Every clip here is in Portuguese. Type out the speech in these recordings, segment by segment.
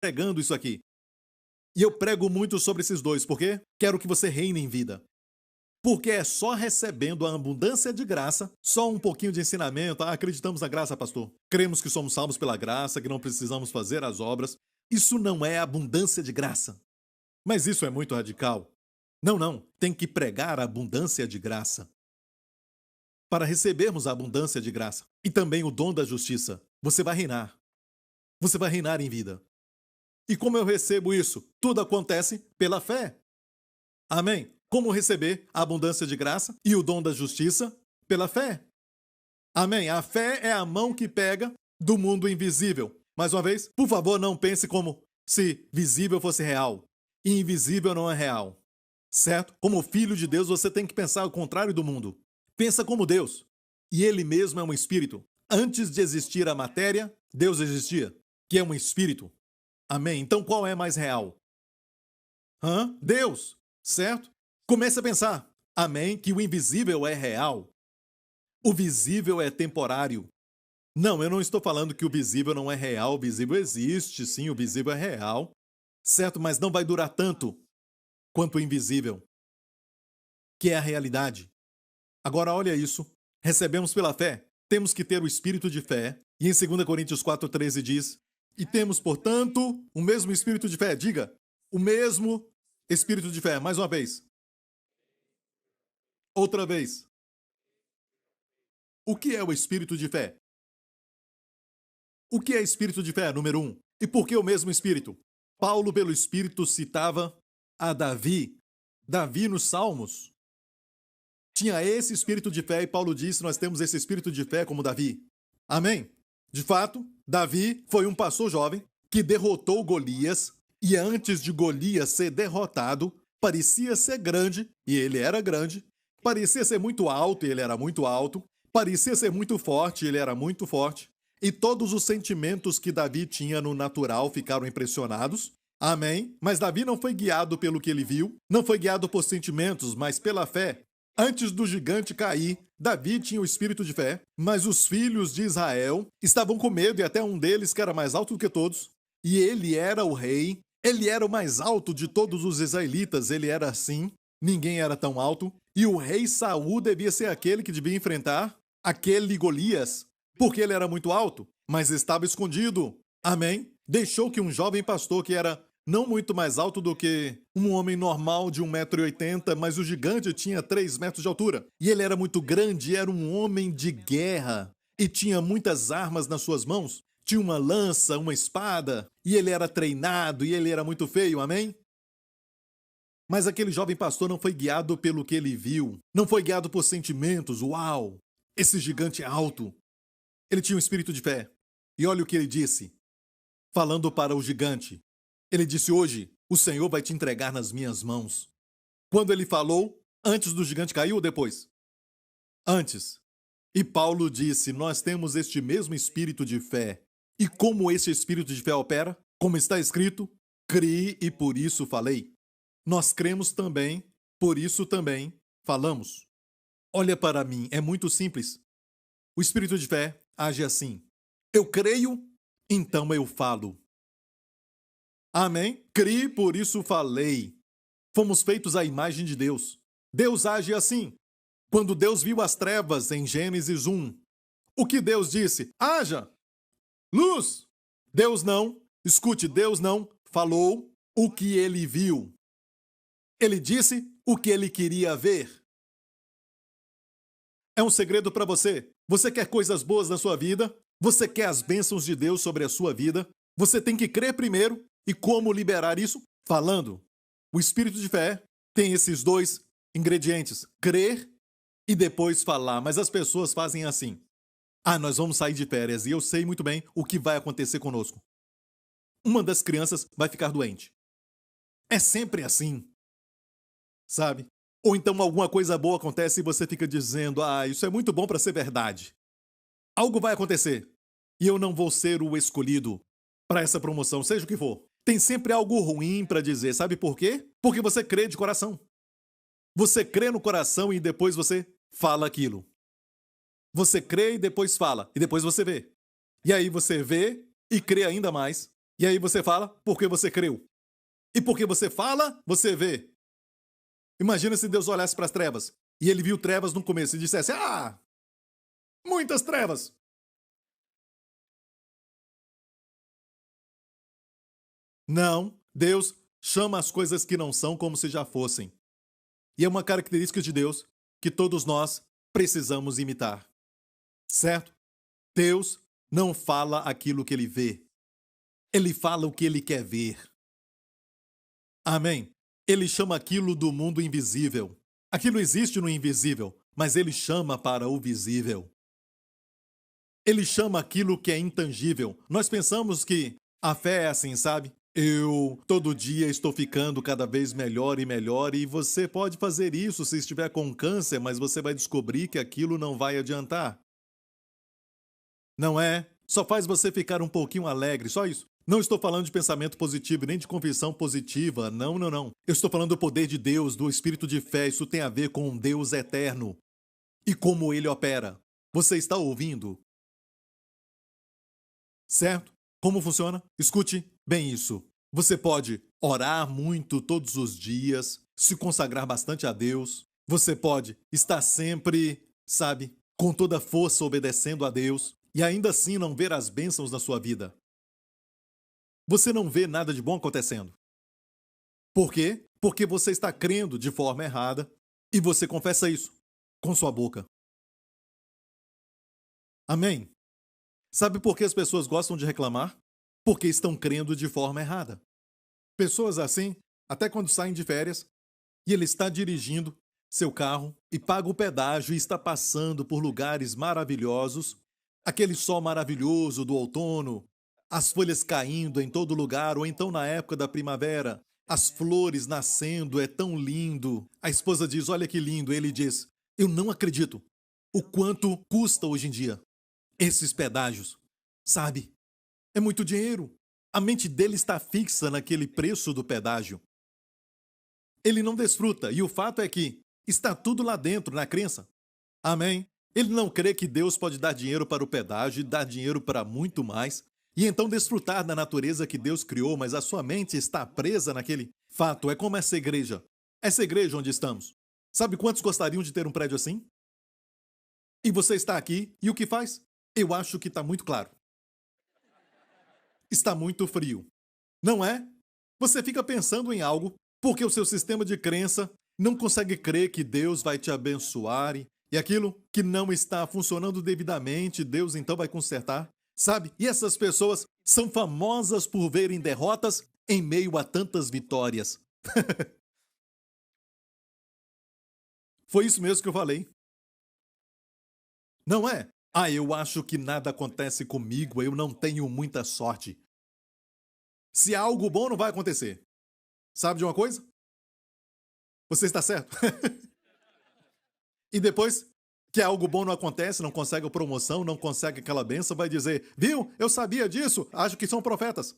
pregando isso aqui. E eu prego muito sobre esses dois, porque quero que você reine em vida. Porque é só recebendo a abundância de graça, só um pouquinho de ensinamento. Acreditamos na graça, pastor. Cremos que somos salvos pela graça, que não precisamos fazer as obras. Isso não é abundância de graça. Mas isso é muito radical. Não, não. Tem que pregar a abundância de graça. Para recebermos a abundância de graça e também o dom da justiça, você vai reinar. Você vai reinar em vida. E como eu recebo isso? Tudo acontece pela fé. Amém? Como receber a abundância de graça e o dom da justiça? Pela fé. Amém? A fé é a mão que pega do mundo invisível. Mais uma vez, por favor, não pense como se visível fosse real e invisível não é real. Certo? Como filho de Deus, você tem que pensar o contrário do mundo. Pensa como Deus. E Ele mesmo é um espírito. Antes de existir a matéria, Deus existia, que é um espírito. Amém? Então qual é mais real? Deus. Certo? Comece a pensar. Amém? Que o invisível é real. O visível é temporário. Não, eu não estou falando que o visível não é real. O visível existe, sim, o visível é real. Certo? Mas não vai durar tanto quanto o invisível, que é a realidade. Agora olha isso. Recebemos pela fé. Temos que ter o espírito de fé. E em 2 Coríntios 4,13 diz: e temos, portanto, o mesmo espírito de fé. Diga, o mesmo espírito de fé. Mais uma vez. Outra vez. O que é o espírito de fé? O que é espírito de fé? Número 1. E por que o mesmo espírito? Paulo, pelo espírito, citava a Davi. Davi nos Salmos tinha esse espírito de fé e Paulo disse: nós temos esse espírito de fé como Davi. Amém? De fato, Davi foi um pastor jovem que derrotou Golias e antes de Golias ser derrotado, parecia ser grande, e ele era grande, parecia ser muito alto, e ele era muito alto, parecia ser muito forte, e ele era muito forte, e todos os sentimentos que Davi tinha no natural ficaram impressionados. Amém? Mas Davi não foi guiado pelo que ele viu, não foi guiado por sentimentos, mas pela fé. Antes do gigante cair, Davi tinha o espírito de fé, mas os filhos de Israel estavam com medo e até um deles, que era mais alto do que todos, e ele era o rei, ele era o mais alto de todos os israelitas, ele era assim, ninguém era tão alto, e o rei Saul devia ser aquele que devia enfrentar aquele Golias, porque ele era muito alto, mas estava escondido. Amém? Deixou que um jovem pastor que era não muito mais alto do que um homem normal de 1,80 m, mas o gigante tinha 3 metros de altura. E ele era muito grande, era um homem de guerra. E tinha muitas armas nas suas mãos. Tinha uma lança, uma espada. E ele era treinado, e ele era muito feio, amém? Mas aquele jovem pastor não foi guiado pelo que ele viu. Não foi guiado por sentimentos. Uau! Esse gigante é alto. Ele tinha um espírito de fé. E olha o que ele disse. Falando para o gigante. Ele disse: hoje, o Senhor vai te entregar nas minhas mãos. Quando ele falou, antes do gigante cair ou depois? Antes. E Paulo disse: nós temos este mesmo espírito de fé. E como esse espírito de fé opera? Como está escrito, criei e por isso falei. Nós cremos também, por isso também falamos. Olha para mim, é muito simples. O espírito de fé age assim. Eu creio, então eu falo. Amém? Criei, por isso falei. Fomos feitos à imagem de Deus. Deus age assim. Quando Deus viu as trevas em Gênesis 1, o que Deus disse? Haja luz. Deus não, escute, Deus não falou o que ele viu. Ele disse o que ele queria ver. É um segredo para você. Você quer coisas boas na sua vida? Você quer as bênçãos de Deus sobre a sua vida? Você tem que crer primeiro. E como liberar isso? Falando. O espírito de fé tem esses dois ingredientes: crer e depois falar. Mas as pessoas fazem assim. Nós vamos sair de férias e eu sei muito bem o que vai acontecer conosco. Uma das crianças vai ficar doente. É sempre assim. Sabe? Ou então alguma coisa boa acontece e você fica dizendo: isso é muito bom para ser verdade. Algo vai acontecer e eu não vou ser o escolhido para essa promoção, seja o que for. Tem sempre algo ruim para dizer, sabe por quê? Porque você crê de coração. Você crê no coração e depois você fala aquilo. Você crê e depois fala, e depois você vê. E aí você vê e crê ainda mais, E aí você fala porque você creu. E porque você fala, você vê. Imagina se Deus olhasse para as trevas e ele viu trevas no começo e dissesse: "Ah, muitas trevas". Não, Deus chama as coisas que não são como se já fossem. E é uma característica de Deus que todos nós precisamos imitar. Certo? Deus não fala aquilo que ele vê. Ele fala o que ele quer ver. Amém? Ele chama aquilo do mundo invisível. Aquilo existe no invisível, mas ele chama para o visível. Ele chama aquilo que é intangível. Nós pensamos que a fé é assim, sabe? Eu todo dia estou ficando cada vez melhor e você pode fazer isso se estiver com câncer, mas você vai descobrir que aquilo não vai adiantar. Não é? Só faz você ficar um pouquinho alegre, só isso. Não estou falando de pensamento positivo, nem de confissão positiva. Não, não, não. Eu estou falando do poder de Deus, do espírito de fé. Isso tem a ver com um Deus eterno e como ele opera. Você está ouvindo? Certo? Como funciona? Escute bem isso. Você pode orar muito todos os dias, se consagrar bastante a Deus. Você pode estar sempre, sabe, com toda a força obedecendo a Deus e ainda assim não ver as bênçãos na sua vida. Você não vê nada de bom acontecendo. Por quê? Porque você está crendo de forma errada e você confessa isso com sua boca. Amém? Sabe por que as pessoas gostam de reclamar? Porque estão crendo de forma errada. Pessoas assim, até quando saem de férias, e ele está dirigindo seu carro e paga o pedágio e está passando por lugares maravilhosos, aquele sol maravilhoso do outono, as folhas caindo em todo lugar, ou então na época da primavera, as flores nascendo, é tão lindo. A esposa diz: "Olha que lindo". Ele diz: "Eu não acredito o quanto custa hoje em dia esses pedágios, sabe? É muito dinheiro". A mente dele está fixa naquele preço do pedágio. Ele não desfruta, e o fato é que está tudo lá dentro, na crença. Amém? Ele não crê que Deus pode dar dinheiro para o pedágio e dar dinheiro para muito mais, e então desfrutar da natureza que Deus criou, mas a sua mente está presa naquele fato. É como essa igreja. Essa igreja onde estamos. Sabe quantos gostariam de ter um prédio assim? E você está aqui, e o que faz? Eu acho que está muito claro. Está muito frio. Não é? Você fica pensando em algo porque o seu sistema de crença não consegue crer que Deus vai te abençoar e aquilo que não está funcionando devidamente, Deus então vai consertar, sabe? E essas pessoas são famosas por verem derrotas em meio a tantas vitórias. Foi isso mesmo que eu falei. Não é? Ah, eu acho que nada acontece comigo, eu não tenho muita sorte. Se há algo bom, não vai acontecer. Sabe de uma coisa? Você está certo. E depois que algo bom não acontece, não consegue a promoção, não consegue aquela benção, vai dizer: "Viu? Eu sabia disso, acho que são profetas".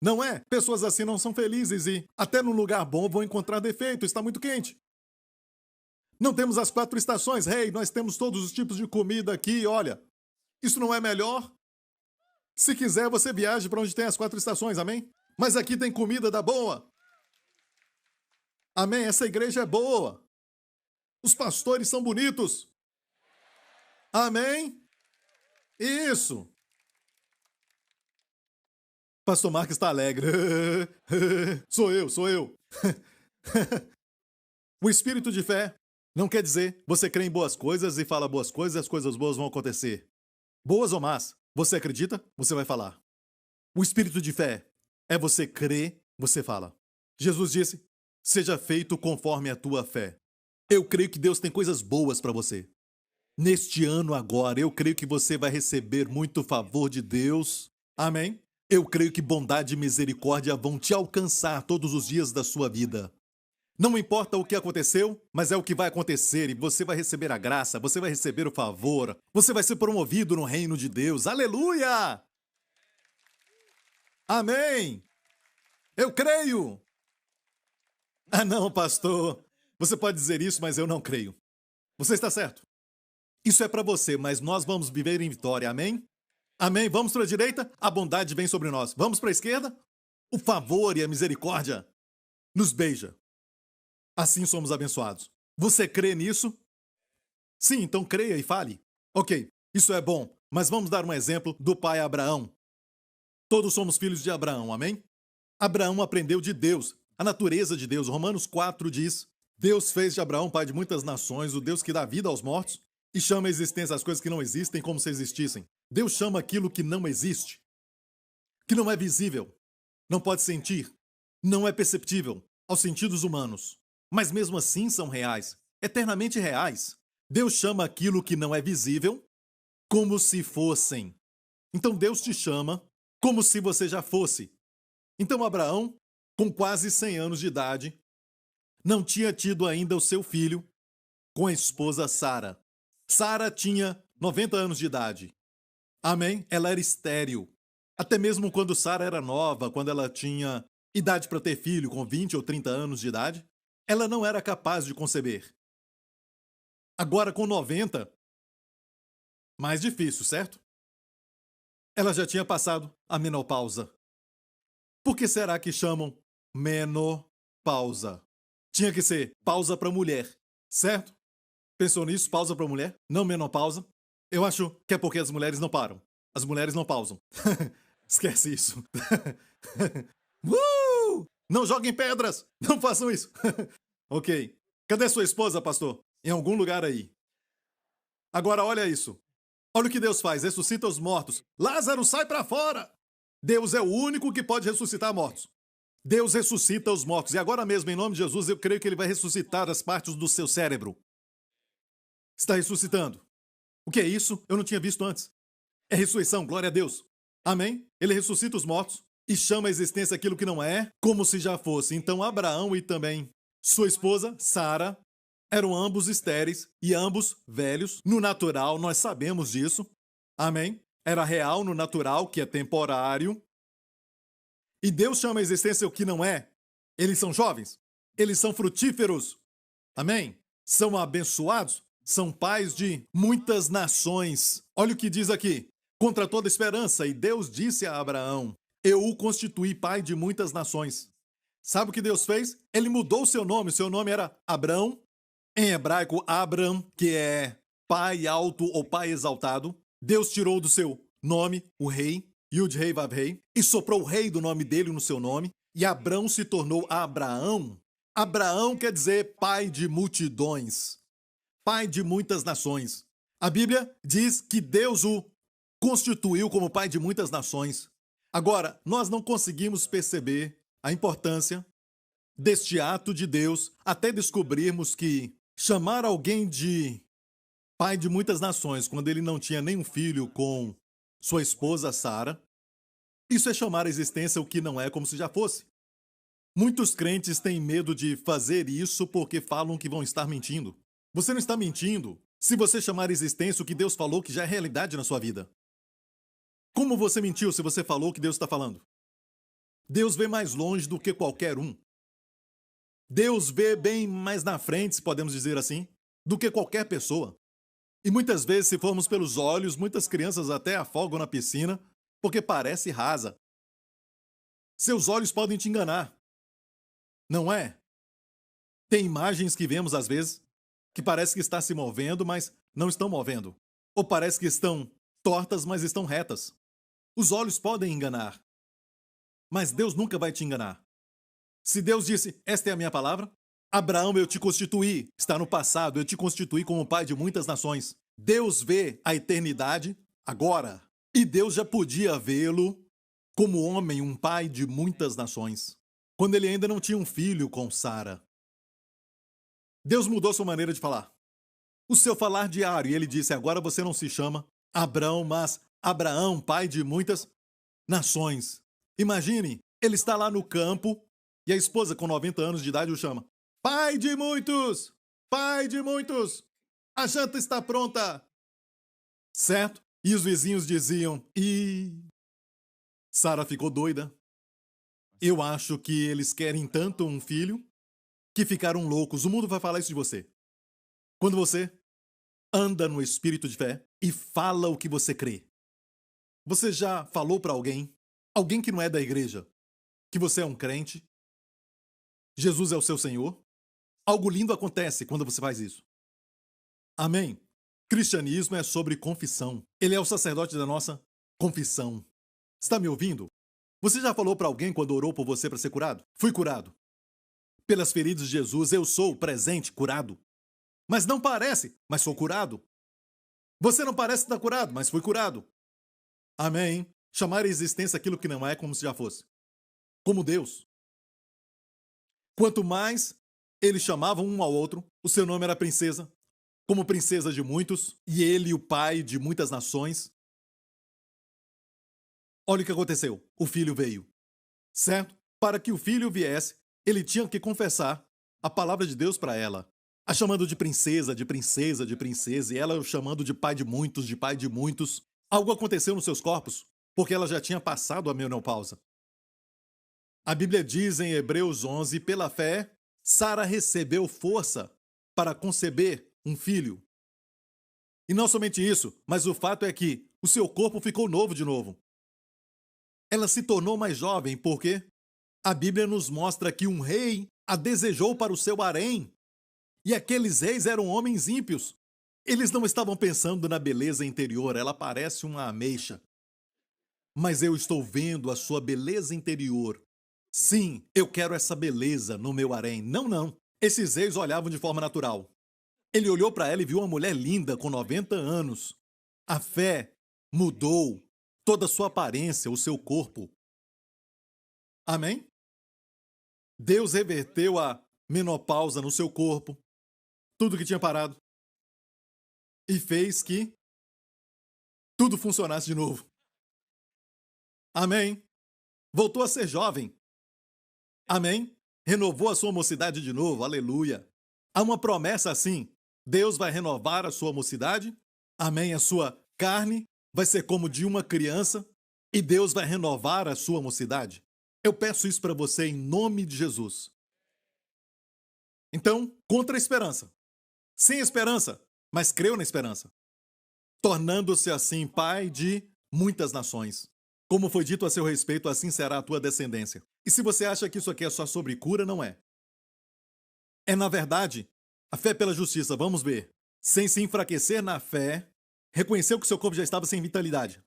Não é? Pessoas assim não são felizes e, até num lugar bom, vão encontrar defeito, está muito quente. Não temos as 4 estações, hey, nós temos todos os tipos de comida aqui, olha. Isso não é melhor? Se quiser, você viaje para onde tem as 4 estações, amém? Mas aqui tem comida da boa. Amém? Essa igreja é boa. Os pastores são bonitos. Amém? Isso. Pastor Marcos está alegre. Sou eu, sou eu. O espírito de fé não quer dizer você crê em boas coisas e fala boas coisas e as coisas boas vão acontecer. Boas ou más, você acredita, você vai falar. O espírito de fé é você crer, você fala. Jesus disse: "Seja feito conforme a tua fé". Eu creio que Deus tem coisas boas para você. Neste ano agora, eu creio que você vai receber muito favor de Deus. Amém? Eu creio que bondade e misericórdia vão te alcançar todos os dias da sua vida. Não importa o que aconteceu, mas é o que vai acontecer e você vai receber a graça, você vai receber o favor, você vai ser promovido no reino de Deus. Aleluia! Amém! Eu creio! Ah, não, pastor. Você pode dizer isso, mas eu não creio. Você está certo. Isso é para você, mas nós vamos viver em vitória, amém? Amém? Vamos para a direita? A bondade vem sobre nós. Vamos para a esquerda? O favor e a misericórdia nos beija. Assim somos abençoados. Você crê nisso? Sim, então creia e fale. Ok, isso é bom, mas vamos dar um exemplo do pai Abraão. Todos somos filhos de Abraão, amém? Abraão aprendeu de Deus, a natureza de Deus. Romanos 4 diz: Deus fez de Abraão pai de muitas nações, o Deus que dá vida aos mortos e chama a existência as coisas que não existem como se existissem. Deus chama aquilo que não existe, que não é visível, não pode sentir, não é perceptível aos sentidos humanos, mas mesmo assim são reais, eternamente reais. Deus chama aquilo que não é visível como se fossem. Então Deus te chama como se você já fosse. Então Abraão, com quase 100 anos de idade, não tinha tido ainda o seu filho com a esposa Sara. Sara tinha 90 anos de idade. Amém? Ela era estéril. Até mesmo quando Sara era nova, quando ela tinha idade para ter filho, com 20 ou 30 anos de idade, ela não era capaz de conceber. Agora, com 90, mais difícil, certo? Ela já tinha passado a menopausa. Por que será que chamam menopausa? Tinha que ser pausa para mulher, certo? Pensou nisso? Pausa para mulher? Não menopausa? Eu acho que é porque as mulheres não param. As mulheres não pausam. Esquece isso. Não joguem pedras! Não façam isso! Ok. Cadê sua esposa, pastor? Em algum lugar aí. Agora olha isso. Olha o que Deus faz. Ressuscita os mortos. Lázaro, sai para fora! Deus é o único que pode ressuscitar mortos. Deus ressuscita os mortos. E agora mesmo, em nome de Jesus, eu creio que Ele vai ressuscitar as partes do seu cérebro. Está ressuscitando. O que é isso? Eu não tinha visto antes. É ressurreição, glória a Deus. Amém? Ele ressuscita os mortos e chama a existência aquilo que não é, como se já fosse. Então Abraão e também sua esposa, Sara, eram ambos estéreis e ambos velhos. No natural, nós sabemos disso. Amém? Era real no natural, que é temporário. E Deus chama a existência o que não é. Eles são jovens. Eles são frutíferos. Amém? São abençoados. São pais de muitas nações. Olha o que diz aqui. Contra toda esperança. E Deus disse a Abraão: eu o constituí pai de muitas nações. Sabe o que Deus fez? Ele mudou o seu nome. Seu nome era Abrão. Em hebraico, Abram, que é pai alto ou pai exaltado. Deus tirou do seu nome o rei, Yud-Rei Vav-Rei, e soprou o rei do nome dele no seu nome. E Abrão se tornou Abraão. Abraão quer dizer pai de multidões, pai de muitas nações. A Bíblia diz que Deus o constituiu como pai de muitas nações. Agora, nós não conseguimos perceber a importância deste ato de Deus até descobrirmos que chamar alguém de pai de muitas nações quando ele não tinha nenhum filho com sua esposa Sara, isso é chamar a existência o que não é como se já fosse. Muitos crentes têm medo de fazer isso porque falam que vão estar mentindo. Você não está mentindo se você chamar a existência o que Deus falou que já é realidade na sua vida. Como você mentiu se você falou o que Deus está falando? Deus vê mais longe do que qualquer um. Deus vê bem mais na frente, se podemos dizer assim, do que qualquer pessoa. E muitas vezes, se formos pelos olhos, muitas crianças até afogam na piscina porque parece rasa. Seus olhos podem te enganar. Não é? Tem imagens que vemos às vezes que parece que está se movendo, mas não estão movendo. Ou parece que estão tortas, mas estão retas. Os olhos podem enganar. Mas Deus nunca vai te enganar. Se Deus disse, esta é a minha palavra, Abraão, eu te constituí, está no passado, eu te constituí como pai de muitas nações. Deus vê a eternidade agora. E Deus já podia vê-lo como homem, um pai de muitas nações, quando ele ainda não tinha um filho com Sara. Deus mudou sua maneira de falar. O seu falar diário, e ele disse, agora você não se chama Abrão, mas Abraão, pai de muitas nações. Imagine, ele está lá no campo, e a esposa, com 90 anos de idade, o chama. Pai de muitos! Pai de muitos! A janta está pronta! Certo? E os vizinhos diziam, Sara ficou doida. Eu acho que eles querem tanto um filho que ficaram loucos. O mundo vai falar isso de você. Quando você anda no espírito de fé e fala o que você crê, Você já falou para alguém que não é da igreja, que você é um crente, Jesus é o seu Senhor? Algo lindo acontece quando você faz isso. Amém? Cristianismo é sobre confissão. Ele é o sacerdote da nossa confissão. Está me ouvindo? Você já falou para alguém quando orou por você para ser curado? Fui curado. Pelas feridas de Jesus, eu sou presente, curado. Mas não parece, mas sou curado. Você não parece estar curado, mas fui curado. Amém? Chamar à existência aquilo que não é como se já fosse. Como Deus. Quanto mais eles chamavam um ao outro, o seu nome era princesa, como princesa de muitos, e ele o pai de muitas nações. Olha o que aconteceu. O filho veio. Certo? Para que o filho viesse, ele tinha que confessar a palavra de Deus para ela. A chamando de princesa, de princesa, de princesa, e ela o chamando de pai de muitos, de pai de muitos. Algo aconteceu nos seus corpos, porque ela já tinha passado a menopausa. A Bíblia diz em Hebreus 11, pela fé, Sara recebeu força para conceber um filho. E não somente isso, mas o fato é que o seu corpo ficou novo de novo. Ela se tornou mais jovem porque a Bíblia nos mostra que um rei a desejou para o seu harém. E aqueles reis eram homens ímpios. Eles não estavam pensando na beleza interior, ela parece uma ameixa. Mas eu estou vendo a sua beleza interior. Sim, eu quero essa beleza no meu harém. Não, não. Esses reis olhavam de forma natural. Ele olhou para ela e viu uma mulher linda com 90 anos. A fé mudou toda a sua aparência, o seu corpo. Amém? Deus reverteu a menopausa no seu corpo, tudo que tinha parado, e fez que tudo funcionasse de novo. Amém? Voltou a ser jovem. Amém? Renovou a sua mocidade de novo. Aleluia. Há uma promessa assim. Deus vai renovar a sua mocidade. Amém? A sua carne vai ser como de uma criança. E Deus vai renovar a sua mocidade. Eu peço isso para você em nome de Jesus. Então, contra a esperança. Sem esperança, mas creu na esperança. Tornando-se assim pai de muitas nações. Como foi dito a seu respeito, assim será a tua descendência. E se você acha que isso aqui é só sobre cura, não é. É, na verdade, a fé pela justiça. Vamos ver. Sem se enfraquecer na fé, reconheceu que seu corpo já estava sem vitalidade.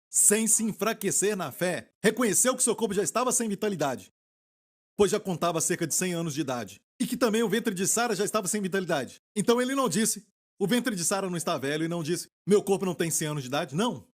Sem se enfraquecer na fé, reconheceu que seu corpo já estava sem vitalidade, pois já contava cerca de 100 anos de idade. E que também o ventre de Sara já estava sem vitalidade. Então ele não disse, o ventre de Sara não está velho, e não disse, meu corpo não tem 100 anos de idade. Não.